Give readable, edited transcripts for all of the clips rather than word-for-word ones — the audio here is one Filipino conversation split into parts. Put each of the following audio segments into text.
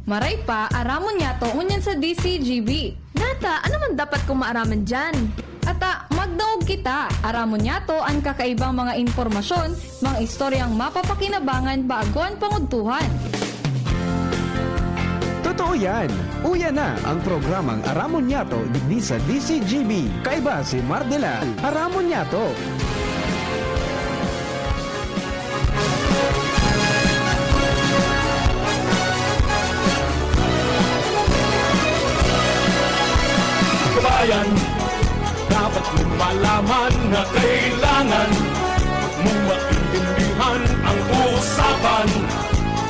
Maray pa, aramon niya to ngunyan sa DCGB. Nata, ano man dapat kong maaraman dyan? Ata, magdaog kita. Aramon niya to ang kakaibang mga informasyon, mga istoryang mapapakinabangan bago ang pangudtuhan. Totoo yan. Uya na ang programang Aramon Yato digdi sa DCGB. Kaiba si Mardelal. Aramon Yato. Kabayan, dapat mong malaman na kailangan mong maintindihan ang usapan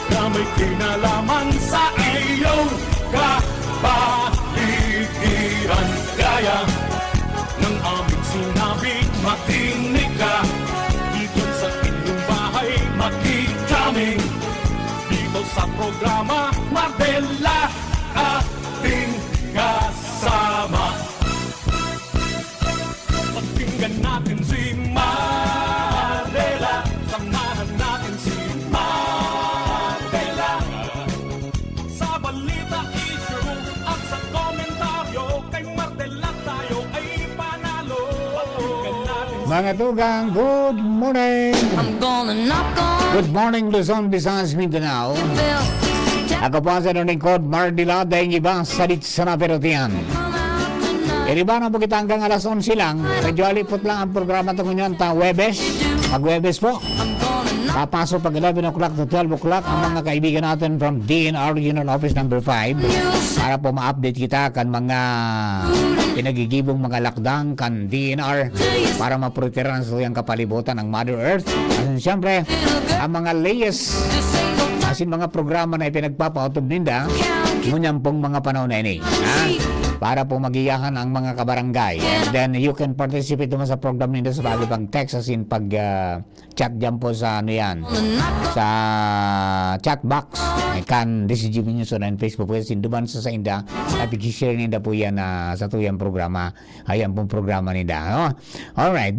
na may kinalaman sa iyong kapaligiran. Gaya ng aming sinabi, makinig ka dito sa inyong bahay, makikaming dito sa programa Mardela ating kasama. Pakinggan natin si Mardela, samahan natin si Mardela sa balita, issue at sa komentaryo. Kay Mardela tayo ay panalo. Pakinggan natin si Mga tugang, good morning! I'm gonna knock on Good morning, Luzon, Visayas, Mindanao. your bell. Ako po sa lingkod, Mardila, dahil iba sa Litsana Perutian. Come out tonight. Iriba na po kita hanggang alas 11 lang. Medyo alipot lang ang programa ito ngayon, Webes. Mag-Webes po. I'm gonna knock Papasok pag 11 o'clock to 12 o'clock ang mga kaibigan natin from DNR Regional Office number 5 para po ma-update kita kan mga pinagigibong mga lakdang kan DNR para maproteran sa iyang kapalibutan ng Mother Earth. At siyempre, ang mga latest asin mga programa na ipinagpapautob ninda ngunyan pong mga panahon na ini. Para po magiyahan ang mga kabarangay. And then you can participate naman sa program ninyo sa bagay pang text asin pag chat dyan po sa ano yan sa chat box kan DCGB News on Facebook po asin duman sa inda at i-share ninda po yan sa tuyang programa. Ayan pong programa ninda. No? Alright,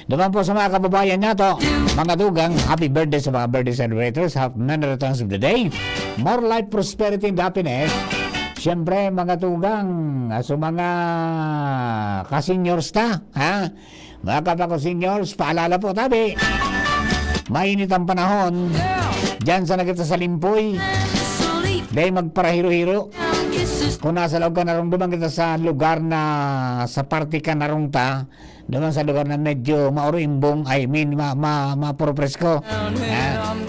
duman po sa mga kababayan nato, mga dugang, happy birthday sa mga birthday celebrators. Have many returns of the day. More life, prosperity, and happiness. Siyempre, mga tugang, so mga ka-seniors ta, ha? Mga kapako-seniors, paalala po, tabi. Mainit ang panahon. Diyan sa nakita sa Limpoy, dahil magparahiro-hiro. Kung nasa loob ka narungduman kita sa lugar na sa party ka narungta, doon sa lugar na medyo mauruimbong, mapuro-presko.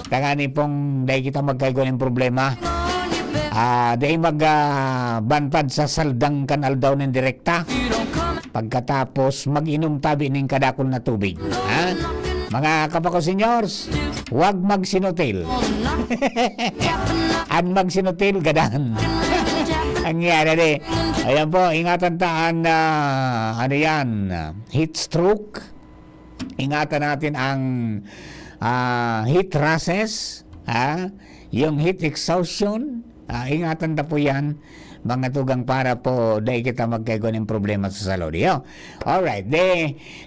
Kagani pong dahil kita magkaigo ng problema. Dahil magbanpad sa saldang kanal daw ng direkta. Pagkatapos mag-inom tabi ng kadakol na tubig. Ha? Mga kapako seniors, huwag magsinotil. Ang magsinotil, gadahan. Ang yari ayan po, ingatan taan na heat stroke. Ingatan natin ang heat rashes, yung heat exhaustion. Ingatan na po yan, mga tugang, para po dahil kita magkaigo ng problema sa saludyo. Alright,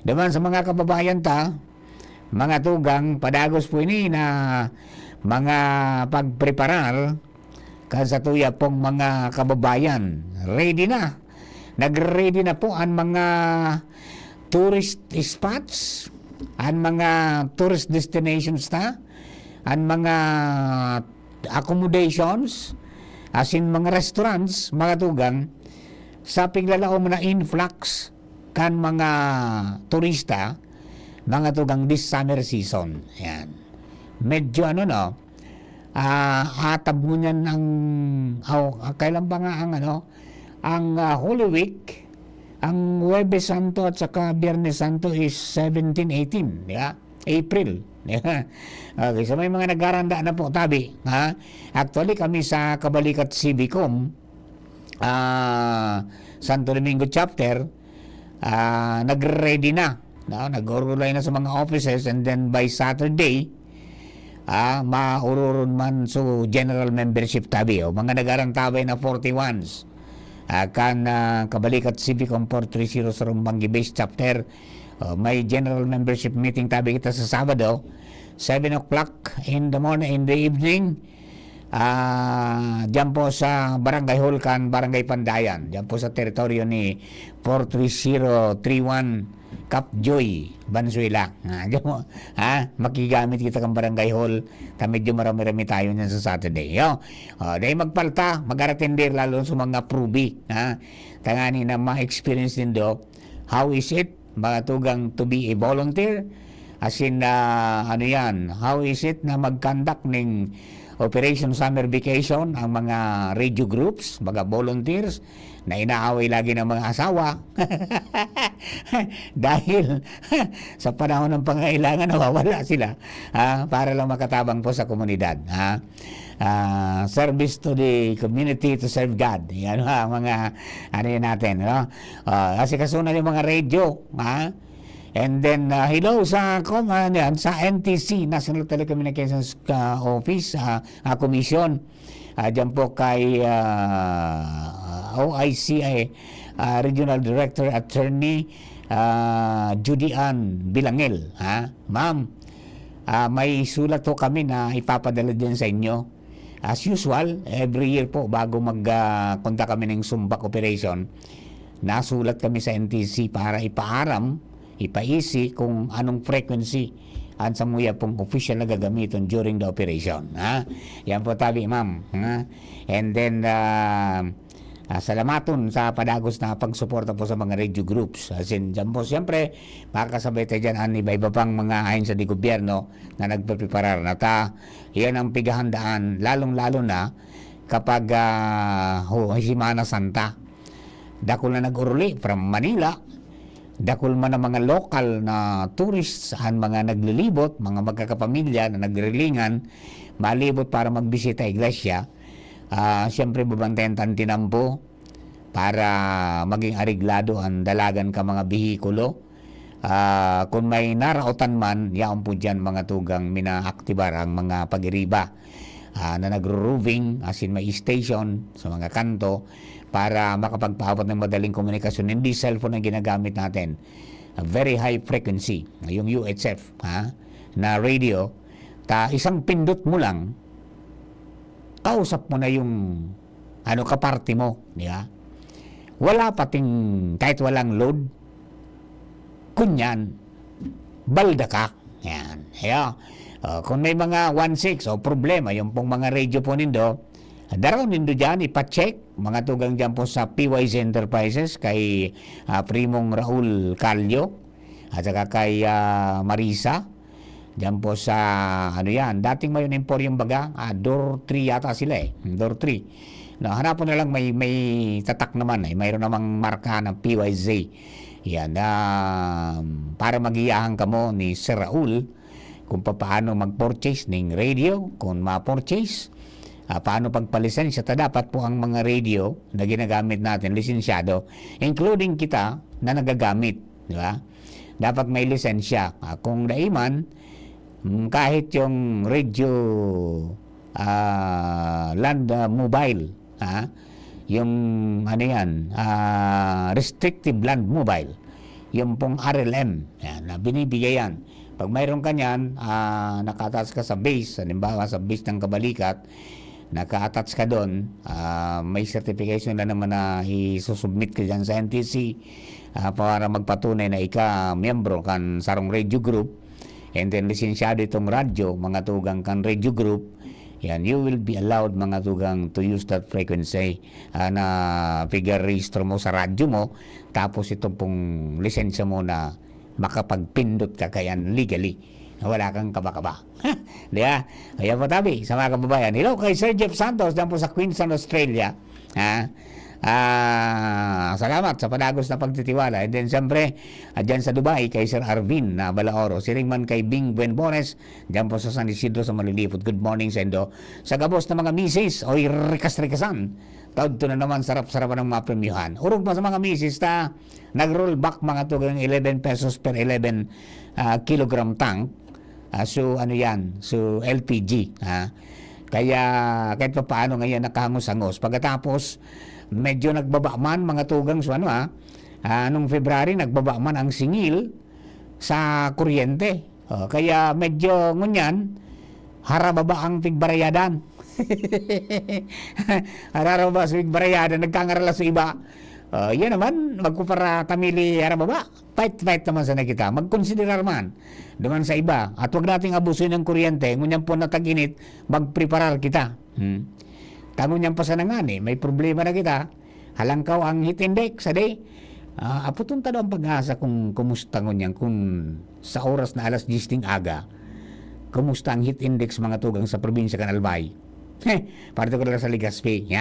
naman sa mga kababayan ta, mga tugang, padagos po ini na mga pagpreparar sa tuya pong mga kababayan. Ready na. Nag-ready na po ang mga tourist spots, ang mga tourist destinations ta, ang mga accommodations, as in mga restaurants, mga tugang, sa piglalaom na influx kan mga turista, mga tugang this summer season. Yan. Medyo hatab mo niyan ang kailan ba nga ang Holy Week, ang Huwebes Santo at saka Biyernes Santo is 17-18, yeah? April. Okay, so may mga naggaranda na po tabi. Ha? Actually, kami sa Kabalikat Civicom, Santo Domingo chapter, nag-ready na. Nag-urulay na sa mga offices, and then by Saturday, maururun man so general membership tabi. Mga nagarantabay na 41s. Kan Kabalikat Civicom 430 sa Rumbangi Base chapter, may general membership meeting tabi kita sa Sabado 7 o'clock in the morning, in the evening, Diyan po sa Barangay Hulkan, Barangay Pandayan, diyan po sa teritoryo ni 43031 Cap Joy, Valenzuela. Diyan mo, makigamit kita kang Barangay Hall, medyo marami-rami tayo niyan sa Saturday. Dahil magpalta, mag-aratendir lalo sa mga prubi. Tangani na ma-experience din do, how is it, mga tugang to be a volunteer? As in, ano yan, how is it na mag-conduct ng Operation Summer Vacation ang mga radio groups, mga volunteers na inaaway lagi ng mga asawa dahil sa panahon ng pangailangan nawawala sila para lang makatabang po sa komunidad. Service to the community to serve God. Yan ang mga ano yan natin. Kasi kasunod yung mga radio. And then, hello sa sa NTC, National Telecommunications Office, Commission. Diyan po kay OIC, Regional Director Attorney Judy Ann Bilangel. Ma'am, may sulat po kami na ipapadala din sa inyo. As usual, every year po, bago mag-conduct kami ng Sumbak Operation, nasulat kami sa NTC para ipaaram, ipaisi kung anong frequency ang samuya pong official na gagamiton during the operation. Yan po tabi, ma'am. And then, salamaton sa padagos na pagsuporta po sa mga radio groups. As in, dyan po, siyempre, makakasabay tayo dyan ang iba-iba pang mga ahensya di gobyerno na nagpapreparar na yan ang pigahandaan, lalong-lalo na kapag Semana Santa. Dakol na nag-uruli from Manila, dakol man ang mga local na tourists, ang mga naglilibot, mga magkakapamilya na nagrilingan, malibot para magbisita iglesia. Siyempre babantayan tinampo para maging ariglado ang dalagan ka mga bihikulo. Kung may narautan man, yaon po dyan mga tugang minaaktibar ang mga pag-iriba na nagro-roving, as in may station sa mga kanto para makapagpaabot ng madaling komunikasyon. Hindi cellphone ang ginagamit natin. A very high frequency, yung UHF na radio, isang pindot mo lang, kausap mo na yung kaparty mo, di ba? Wala pating, kahit walang load, kunyan, balda ka. Yan. Kung may mga 1.6 o problema, yung pong mga radio po nindo, daraw nindo dyan, ipacheck, mga tugang dyan po sa PYZ Enterprises, kay Primong Raul Calio, at saka kay Marisa, dyan po sa, dating Mayon Emporium Baga, Door 3 yata sila Door 3. Hanapon na lang, may tatak naman, mayroon namang marka ng PYZ. Yan, para magiyahan ka mo ni Sir Raul, kung paano mag-purchase ng radio, kung ma-purchase, paano pagpalisensya, dapat po ang mga radio na ginagamit natin, lisensyado, including kita na nagagamit, di ba? Dapat may lisensya. Kung daiman, kahit yung radio land mobile, yung restrictive land mobile, yung pong RLM, na binibigay yan. Pag mayroon ka niyan, naka-attach ka sa base, halimbawa sa base ng Kabalikat, naka-attach ka doon, may certification na naman na isusubmit ka dyan sa NTC para magpatunay na ika-membro kan sarong radio group, and then lisensyado itong radyo, mga tugang kan radio group, yan, you will be allowed mga tugang to use that frequency na figure registro mo sa radyo mo, tapos itong pong lisensya mo na makapagpindot ka kayan legally, wala kang kaba-kaba. Diba? Kaya po tabi sa mga kababayan. Hello kay Sir Jeff Santos dyan po sa Queensland, Australia. Salamat sa padagos na pagtitiwala. And then siyempre dyan sa Dubai kay Sir Arvin na Balaoro. Si Ringman kay Bing Buenbones dyan po sa San Isidro sa Malilipot. Good morning Sendo. Sa gabos na mga misis o rikas-rikasan, taod to na naman sarap-sarapan ng mga premyuhan. Urog pa sa mga misis na nag-roll back mga tugang 11 pesos per 11 kilogram tank. So LPG. Kaya kahit pa paano ngayon nakahangos-hangos. Pagkatapos medyo nagbaba man mga tugang nung February nagbaba man ang singil sa kuryente. Kaya medyo ngunyan harababa ang tigbarayadan. Araraw ba sa barayada, nagkangarala sa iba. Yan naman, magkupara tamili, baba, fight naman sa nakita. Magkonsiderar man, duman sa iba. At wag nating abusin ng kuryente, ngunyan po nataginit, magpreparar kita. Tangon yan pa sa nangani, may problema na kita. Halangkaw ang heat index, ade. Aputong tado ang pag-asa kung kumusta ngunyan, kung sa oras na alas 10 ng aga, kumusta ang heat index mga tugang sa probinsya Canalbay. Partikular sa Legazpi. Yan.